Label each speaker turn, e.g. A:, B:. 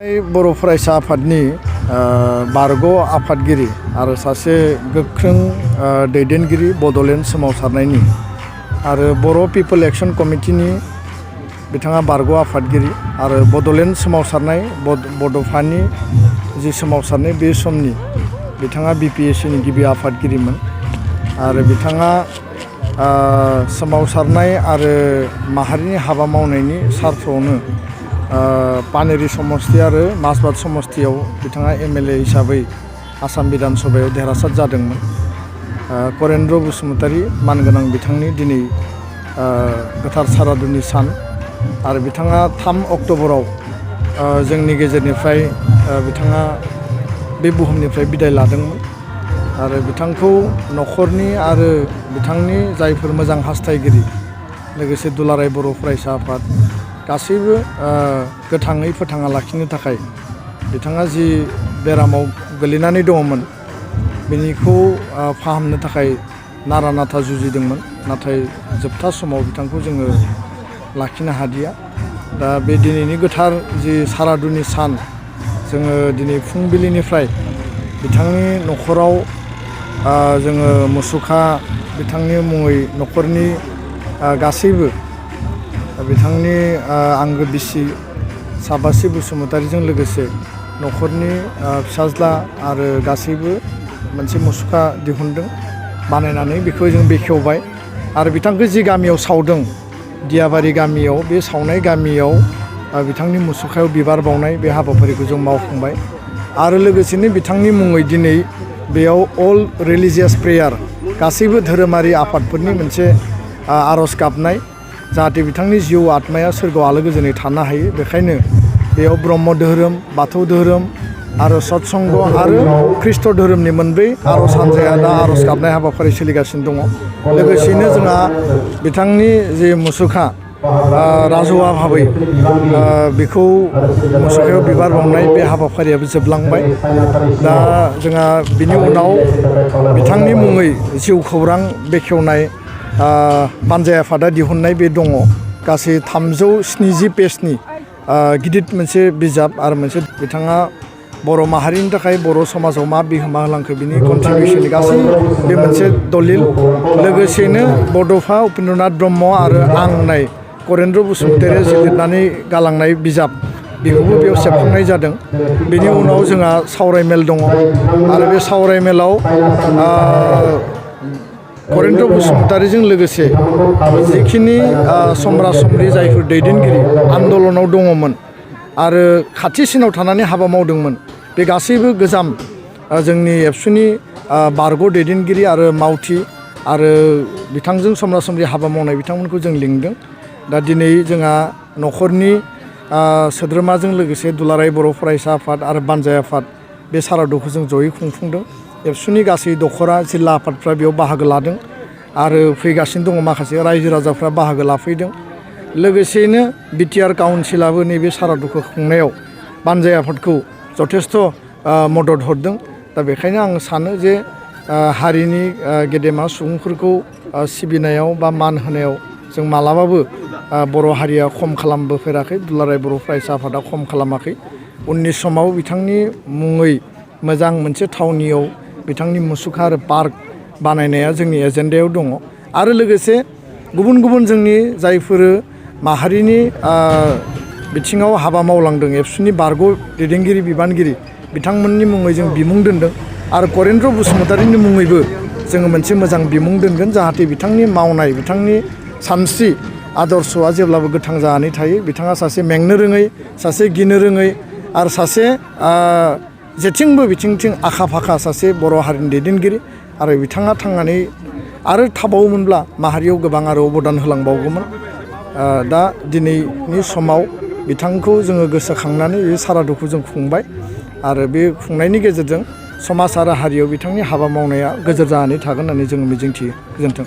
A: बर' फरायसा आफादनि बारग' आफादगिरि आरो सासे गोख्रों दैदेनगिरि बड'लेण्ड सोमावसारनायनि आरो बर' पिपल एक्शन कमिटिनि बिथाङा बारग' आफादगिरि आरो बड'लेण्ड सोमावसारनाय बड'फानि जि सोमावसारनाय बे समनि बिथाङा BPSCनि गिबि आफादगिरिमोन आरो बिथाङा सोमावसारनाय आरो माहारिनि हाबा मावनायनि सार्थआवनो पानेरि समस्ति आरो माजबाद समस्तियाव बिथाङा MLA हिसाबै आसाम बिधान सभायाव देरहासार जादोंमोन। करेन्द्र बसुमतारी मानगोनां बिथांनि दिनै गोथार सारादुनि सान आरो बिथाङा 3 अक्ट'बराव जोंनि गेजेरनिफ्राय बिथाङा बे बुहुमनिफ्राय बिदाय लादोंमोन आरो बिथांखौ न'खरनि आरो बिथांनि जायफोर मोजां हास्थायगिरि लोगोसे दुलाराय बर' फरायसा आफाद गासैबो गोथाङै फोथांना लाखिनो थाखाय बिथाङा जि बेरामाव गोलैनानै दङमोन बेनिखौ फाहामनो थाखाय नारा नाथा जुजिदोंमोन, नाथाय जोबथा समाव बिथांखौ जोङो लाखिनो हादिया। दा बे दिनैनि गोथार जि सारादुनि सान जोङो दिनै फुंबिलिनिफ्राय बिथांनि न'खराव जोङो मुसुखा बिथांनि मुङै न'खरनि गासैबो बिथांनि आंगो बिसि साबासि बसुमतारीजों लोगोसे न'खरनि फिसाज्ला आरो गासैबो मोनसे मुसुखा दिहुनदों बानायनानै बेखौ जों बेखेवबाय आरो बिथांखौ जि गामियाव सावदों दियाबारि गामियाव बे सावनाय गामियाव बिथांनि मुसुखायाव बिबार बावनाय बे हाबाफारिखौ जों मावफुंबाय आरो लोगोसेनो बिथांनि मुङै दिनै बेयाव अल रिलिजियास प्रेयार गासैबो धोरोमारि आफादफोरनि मोनसे आर'ज गाबनाय जाहाथे बिथांनि जिउ आत्माया सोरगोआव आलो गोजोनै थानो हायो। बेखायनो बेयाव ब्रह्म धोरोम, बाथौ धोरोम आरो सत्संग आरो ख्रिस्ट धोरोमनि मोनब्रै आर'ज हान्जाया दा आर'ज गाबनाय हाबाफारि सोलिगासिनो दङ। लोगोसेनो जोंहा बिथांनि जे मुसुखा राजहुआ भाबै बेखौ मुसुखायाव बिबार बावनाय बे हाबाफारियाबो जोबलांबाय। दा जोंहा बिनि उनाव बिथांनि मुङै जिउ खौरां बेखेवनाय बानजाय आफादा दिहुननाय बे दङ गासै 370 पेजनि गिदिर मोनसे बिजाब आरो मोनसे बिथाङा बर' माहारिनि थाखाय बर' समाजाव मा बिहोमा होलांखो बिनि कन्ट्रिबिउसननि गासै बे मोनसे दलिल लोगोसेनो बड'फा उपेन्द्रनाथ ब्रह्म आरो आं होननाय करेन्द्र बसुमतारीया जि लिरनानै गालांनाय बिजाब बेखौबो बेयाव सेबखांनाय जादों। बेनि उनाव जोंहा सावरायमेल दङ आरो बे सावरायमेलाव करेन्द्र बसुमतारीजों लोगोसे जिखिनि समरा समरि जायफोर दैदेनगिरि आन्दलनाव दङमोन आरो खाथिसिनाव थानानै हाबा मावदोंमोन बे गासैबो गोजाम जोंनि एबसुनि बारग' दैदेनगिरि आरो मावथि आरो बिथांजों समरा समरि हाबा मावनाय बिथांमोनखौ जों लिंदों। दा दिनै जोंहा न'खरनि सोद्रोमाजों लोगोसे दुलाराय बर' फरायसा आफाद आरो बानजाय आफाद बे सारादुखौ जों जयै खुंफुंदों। एबसुनि गासै दखरा जिल्ला आफादफ्रा बेयाव बाहागो लादों आरो फैगासिनो दङ माखासे रायजो राजाफ्रा बाहागो लाफैदों। लोगोसेयैनो BTR काउन्सिलाबो नैबे सारादुखौ खुंनायाव बानजाय आफादखौ जथेस्थ' मदद हरदों। दा बेखायनो आं सानो जे हारिनि गेदेमा सुबुंफोरखौ सिबिनायाव बा मान होनायाव जों मालाबाबो बर' हारिया खम खालामबोफेराखै, दुलाराय बर' फरायसा आफादा खम खालामाखै। उननि समाव बिथांनि मुङै मोजां मोनसे थावनियाव बिथांनि मुसुखा आरो पार्क बानायनाया जोंनि एजेन्डायाव दङ आरो लोगोसे गुबुन गुबुन जोंनि जायफोर माहारिनि बिथिङाव हाबा मावलांदों एबसुनि बारग' दैदेनगिरि बिबानगिरि बिथांमोननि मुङै जों बिमुं दोनदों आरो करेन्द्र बसुमतारीनि मुङैबो जोङो मोनसे मोजां बिमुं दोनगोन जाहाथे बिथांनि मावनाय बिथांनि सानस्रि आदर्शआ जेब्लाबो गोथां जानानै थायो। बिथाङा सासे मेंनो रोङै, सासे गिनो रोङै आरो सासे जेथिंबो बिथिंथिं आखा फाखा सासे बर' हारिनि दैदेनगिरि आरो बिथाङा थांनानै आरो थाबावोमोनब्ला माहारियाव गोबां आरो अबदान होलांबावगौमोन। दा दिनैनि समाव बिथांखौ जोङो गोसोखांनानै बे सारादुखौ जों खुंबाय आरो बे खुंनायनि गेजेरजों समाज आरो हारियाव बिथांनि हाबा मावनाया गोजोर जानानै थागोन होननानै जोङो मिजिंथियो। गोजोन्थों।